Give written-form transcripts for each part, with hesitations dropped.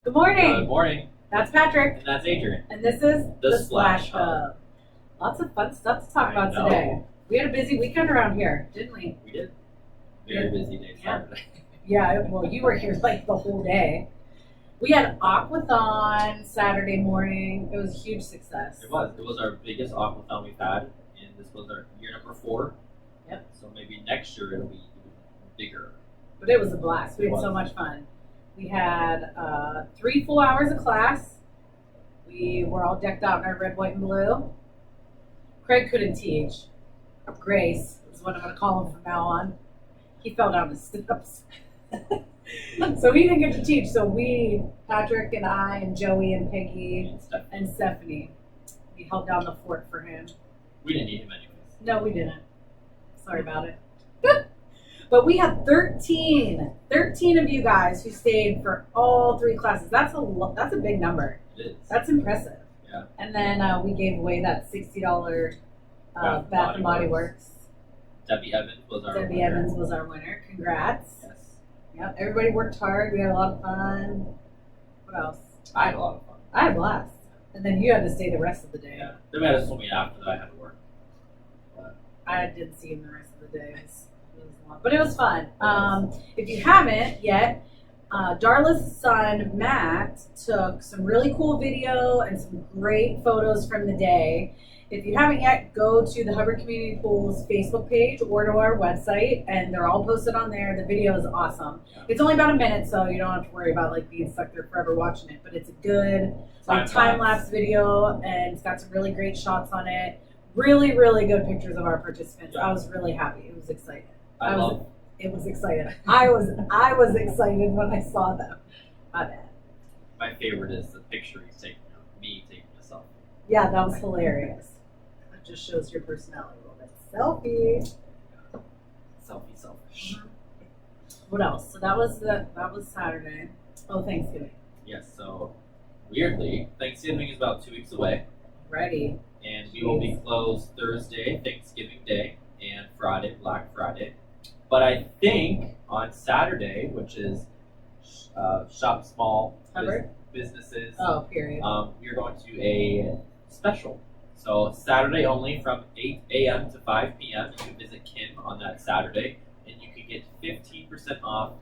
Good morning. Good morning. That's Patrick. And that's Adrian. And this is The Splash Splash Hub. Lots of fun stuff to talk I about know. today. We had a busy weekend around here, didn't we? We did. Very busy day Yeah. Saturday. Yeah, well, you were here like the whole day. We had Aquathon Saturday morning. It was a huge success. It was. It was our biggest aquathon we've had, and this was our year number 4. Yep. So maybe next year it'll be even bigger. But it was a blast. We It had so was. much fun. We had 3 full hours of class. We were all decked out in our red, white, and blue. Craig couldn't teach. Grace is what I'm going to call him from now on. He fell down the steps. So he didn't get to teach. So we, Patrick and I and Joey and Peggy And stuff. and Stephanie, we held down the fort for him. We didn't need him anyways. No, we didn't. Sorry about it. But we had 13 of you guys who stayed for all 3 classes. That's a big number. It is. That's impressive. Yeah. And then we gave away that $60 Bath and Body Works. Debbie Evans was our Debbie winner. Evans was our winner. Congrats. Yes. Yep. Everybody worked hard. We had a lot of fun. What else? I had a lot of fun. I had a blast. And then you had to stay the rest of the day. Yeah. They might have told me after that I had to work. But I didn't see him the rest of the day. It was long. But it was fun. If you haven't yet, Darla's son Matt took some really cool video and some great photos from the day. If you haven't yet, go to the Hubbard Community Pools Facebook page or to our website, and they're all posted on there. The video is awesome. Yeah. It's only about a minute, so you don't have to worry about like being stuck there forever watching it. But it's a good time lapse video, and it's got some really great shots on it. Really, really good pictures of our participants. Yeah. I was really happy. It was exciting. It was excited. I was excited when I saw them. My bad. My favorite is the picture he's taking of me taking a selfie. Yeah, that was hilarious. It just shows your personality a little bit. Selfie. Selfie selfish. What else? So that was Saturday. Oh, Thanksgiving. Yes, so weirdly, Thanksgiving is about 2 weeks away, Ready. and we will be closed Thursday, Thanksgiving Day, and Friday, Black Friday. But I think on Saturday, which is Shop Small Hubbard? Businesses, Oh, period. we are going to a special. So Saturday only from 8 a.m. to 5 p.m. You can visit Kim on that Saturday, and you can get 15% off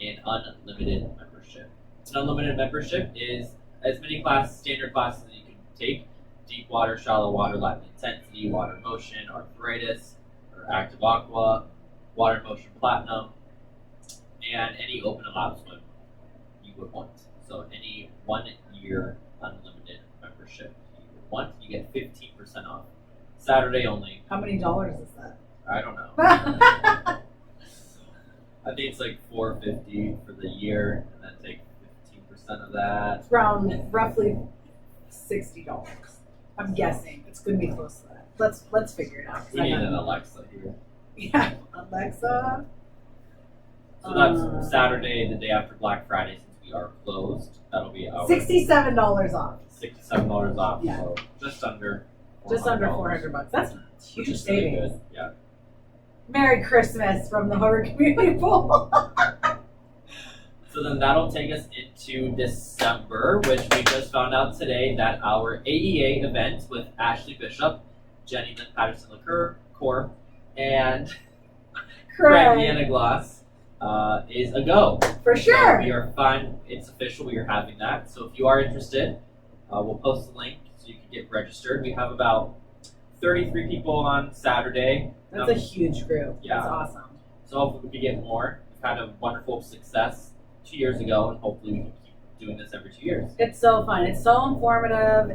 an unlimited membership. An unlimited membership is as many standard classes that you can take: deep water, shallow water, Latin intensity, water motion, arthritis, or active aqua, water motion platinum, and any open and lap swim you would want. So any 1 year unlimited membership you would want, you get 15% off. Saturday only. How many dollars is that? I don't know. I think it's like $450 for the year, and then take 15% of that. It's around roughly $60. I'm guessing it's going to be close to that. Let's figure it out. 'Cause We I need got- an Alexa here. Yeah, Alexa. So that's Saturday, the day after Black Friday, since we are closed. That'll be our $67 off. $67 off. Yeah. So just under $400. That's which huge is really savings. good. Yeah. Merry Christmas from the Hubbard Community Pool. So then that'll take us into December, which we just found out today that our AEA event with Ashley Bishop, Jenny Lynn Patterson Liqueur Corp, and Craig Vienna Gloss is a go. For sure. So we are fine. It's official. We are having that. So if you are interested, we'll post the link so you can get registered. We have about 33 people on Saturday. That's a huge group. Yeah. That's awesome. So hopefully we can get more. We've had a wonderful success 2 years ago, and hopefully we can keep doing this every 2 years. It's so fun. It's so informative.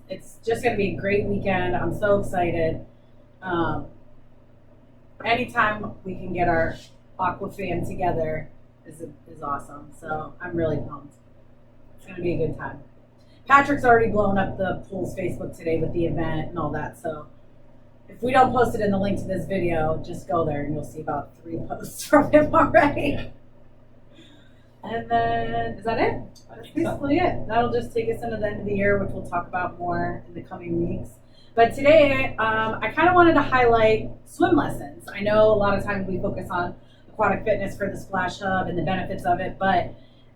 It's just going to be a great weekend. I'm so excited. Anytime we can get our Aqua fam together is awesome. So I'm really pumped. It's going to be a good time. Patrick's already blown up the pool's Facebook today with the event and all that. So if we don't post it in the link to this video, just go there and you'll see about 3 posts from him already. Yeah. And then, is that it? I That's think so. basically it. That'll just take us into the end of the year, which we'll talk about more in the coming weeks. But today, I kind of wanted to highlight swim lessons. I know a lot of times we focus on aquatic fitness for the Splash Hub and the benefits of it, but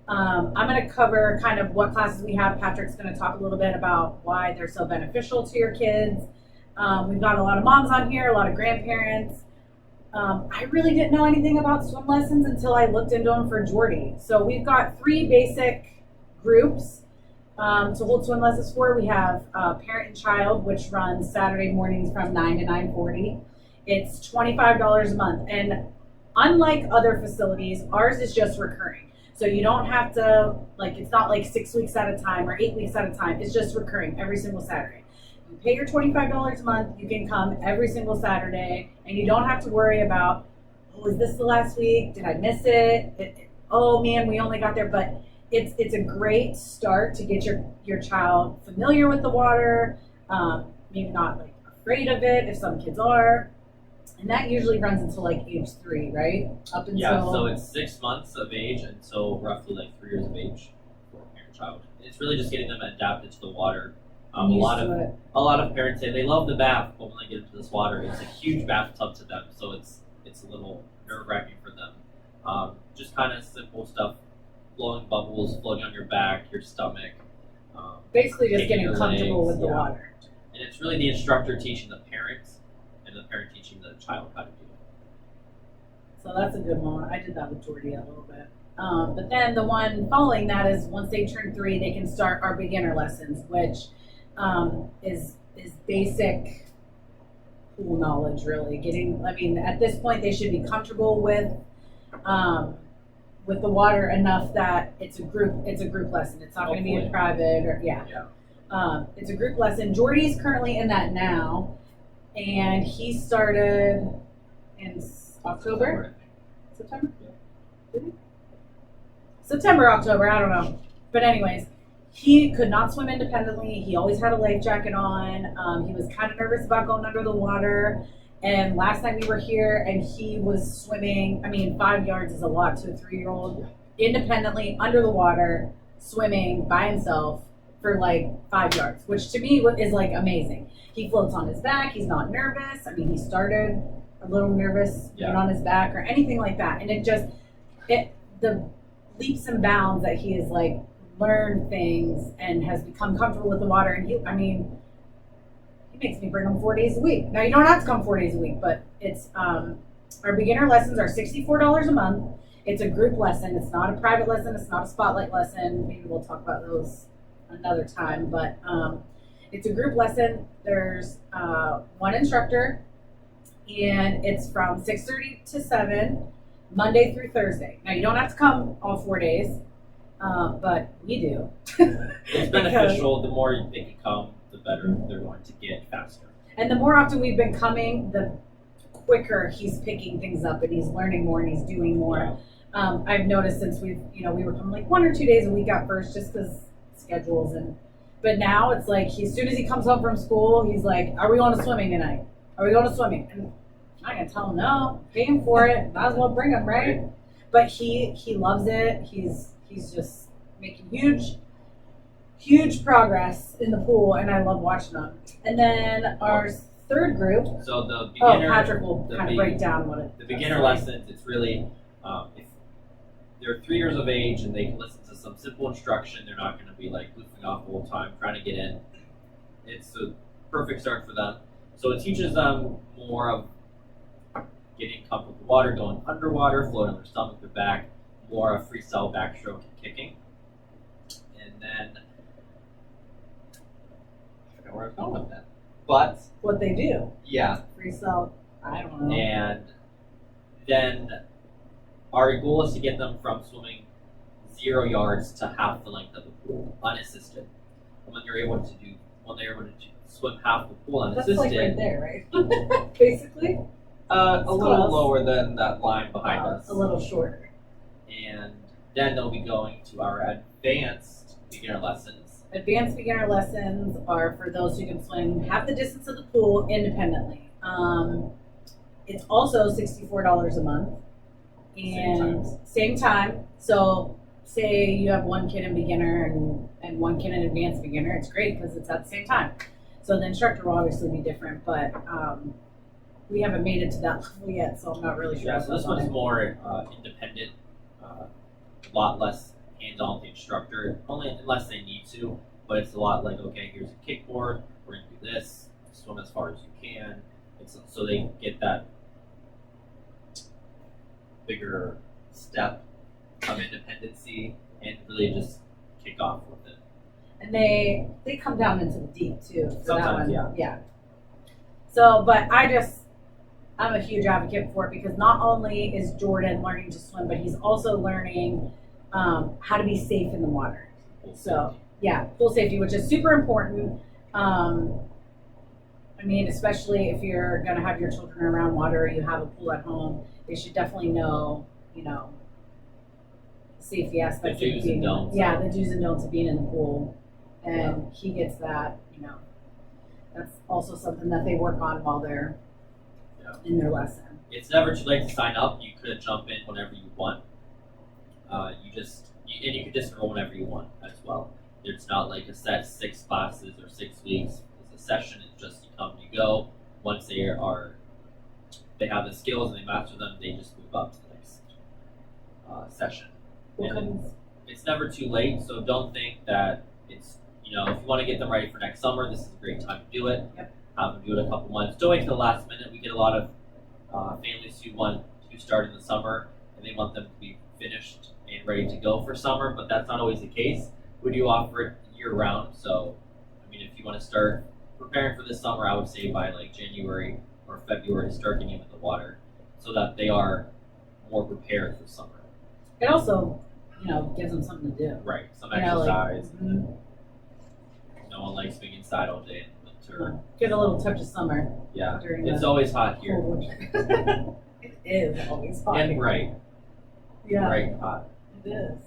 I'm going to cover kind of what classes we have. Patrick's going to talk a little bit about why they're so beneficial to your kids. We've got a lot of moms on here, a lot of grandparents. I really didn't know anything about swim lessons until I looked into them for Jordy. So we've got 3 basic groups to hold swim lessons for. We have parent and child, which runs Saturday mornings from 9 to 9:40. It's $25 a month. And unlike other facilities, ours is just recurring. So you don't have to, like, it's not like 6 weeks at a time or 8 weeks at a time. It's just recurring every single Saturday. You pay your $25 a month, you can come every single Saturday, and you don't have to worry about, oh, is this the last week? Did I miss it? Oh man, we only got there. But it's a great start to get your child familiar with the water, maybe not like afraid of it if some kids are. And that usually runs until like age 3, right? Up until Yeah, so it's 6 months of age until roughly like 3 years of age for a parent child. It's really just getting them adapted to the water. A lot of parents say they love the bath, but when they get into this water, it's a huge bathtub to them, so it's a little nerve-wracking for them. Just kind of simple stuff, blowing bubbles, floating on your back, your stomach. Basically just getting your comfortable legs, with the water. And it's really the instructor teaching the parents, and the parent teaching the child how to do it. So that's a good one. I did that with Jordy a little bit. But then the one following that is once they turn 3, they can start our beginner lessons, which is basic pool knowledge, really. At this point, they should be comfortable with the water enough that it's a group lesson. It's not going to be a private it's a group lesson. Jordy's currently in that now, and he started in October. September, October, I don't know. But anyways, he could not swim independently. He always had a life jacket on. He was kind of nervous about going under the water. And last night we were here and he was swimming. 5 yards is a lot to a 3-year-old. Independently, under the water, swimming by himself for like 5 yards, which to me is like amazing. He floats on his back. He's not nervous. He started a little nervous being on his back or anything like that. And the leaps and bounds that he has like learned things and has become comfortable with the water. And he makes me bring him 4 days a week. Now you don't have to come 4 days a week, but it's our beginner lessons are $64 a month. It's a group lesson. It's not a private lesson. It's not a spotlight lesson. Maybe we'll talk about those another time, but it's a group lesson. There's one instructor, and it's from 6:30 to 7, Monday through Thursday. Now you don't have to come all 4 days, but we do. It's beneficial. The more they can come, the better they're going to get faster. And the more often we've been coming, the quicker he's picking things up and he's learning more and he's doing more. I've noticed since we were coming like 1 or 2 days a week at first just because schedules, but now it's like as soon as he comes home from school, he's like, are we going to swimming tonight? Are we going to swimming? And I'm not going to tell him no, paying for it, might as well bring him, right? But he loves it. He's just making huge progress in the pool, and I love watching them. And then our third group. So the beginner. Patrick will kind of break down what it. The beginner lessons. It's really if they're 3 years of age and they can listen to some simple instruction, they're not going to be like goofing off the whole time trying to get in. It's a perfect start for them. So it teaches them more of getting comfortable with the water, going underwater, floating on their stomach, their back, more of freestyle backstroke and kicking. And then I forgot where I was going with that. But what they do. Yeah. Freestyle, I don't know. And then our goal is to get them from swimming 0 yards to half the length of the pool, unassisted. And when they're able to swim half the pool unassisted. That's like right there, right? Basically. A little lower than that line behind us. A little shorter. And then they'll be going to our advanced beginner lessons. Advanced beginner lessons are for those who can swim half the distance of the pool independently. It's also $64 a month. And same time. So say you have one kid in beginner and one kid in advanced beginner, it's great because it's at the same time. So the instructor will obviously be different, but we haven't made it to that level yet, so I'm not really sure. Yeah, so this one's more independent, a lot less hands-on with the instructor, only unless they need to. But it's a lot like, okay, here's a kickboard. We're gonna do this. Swim as far as you can. It's so they get that bigger step of independency and really just kick off with it. And they come down into the deep too. For Sometimes, that one. Yeah. So, but I'm a huge advocate for it because not only is Jordan learning to swim, but he's also learning how to be safe in the water. So, yeah, pool safety, which is super important. I mean, especially if you're going to have your children around water or you have a pool at home, they should definitely know, the safety aspects. The do's and don'ts. Yeah, the do's and don'ts of being in the pool. And he gets that, that's also something that they work on while they're in their lesson. It's never too late to sign up. You could jump in whenever you want. And you can just enroll whenever you want as well. It's not like a set 6 classes or 6 weeks. It's a session. It's just you come, you go. Once they have the skills and they master them, they just move up to the next session. And it's never too late. So don't think that it's if you want to get them ready for next summer, this is a great time to do it. Yep. Have them do it a couple months. Don't wait till the last minute. We get a lot of families who want to start in the summer and they want them to be finished and ready to go for summer, but that's not always the case. We do offer it year round. So, I mean, if you want to start preparing for this summer, I would say by like January or February, start getting in the water so that they are more prepared for summer. It also, gives them something to do. Right. Some Like, exercise. No one likes being inside all day in the winter. Get a little touch of summer. Yeah. During It's the always hot here. cold winter. It is always hot. And bright. Yeah, Bright and hot. it is.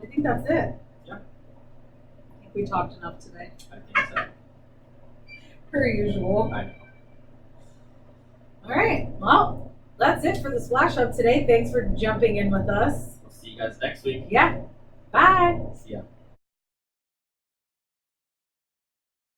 I think that's it. Yeah. I think we talked enough today. I think so. Per usual. I know. All right. Well, that's it for the Splash Up today. Thanks for jumping in with us. We'll see you guys next week. Yeah. Bye. See ya.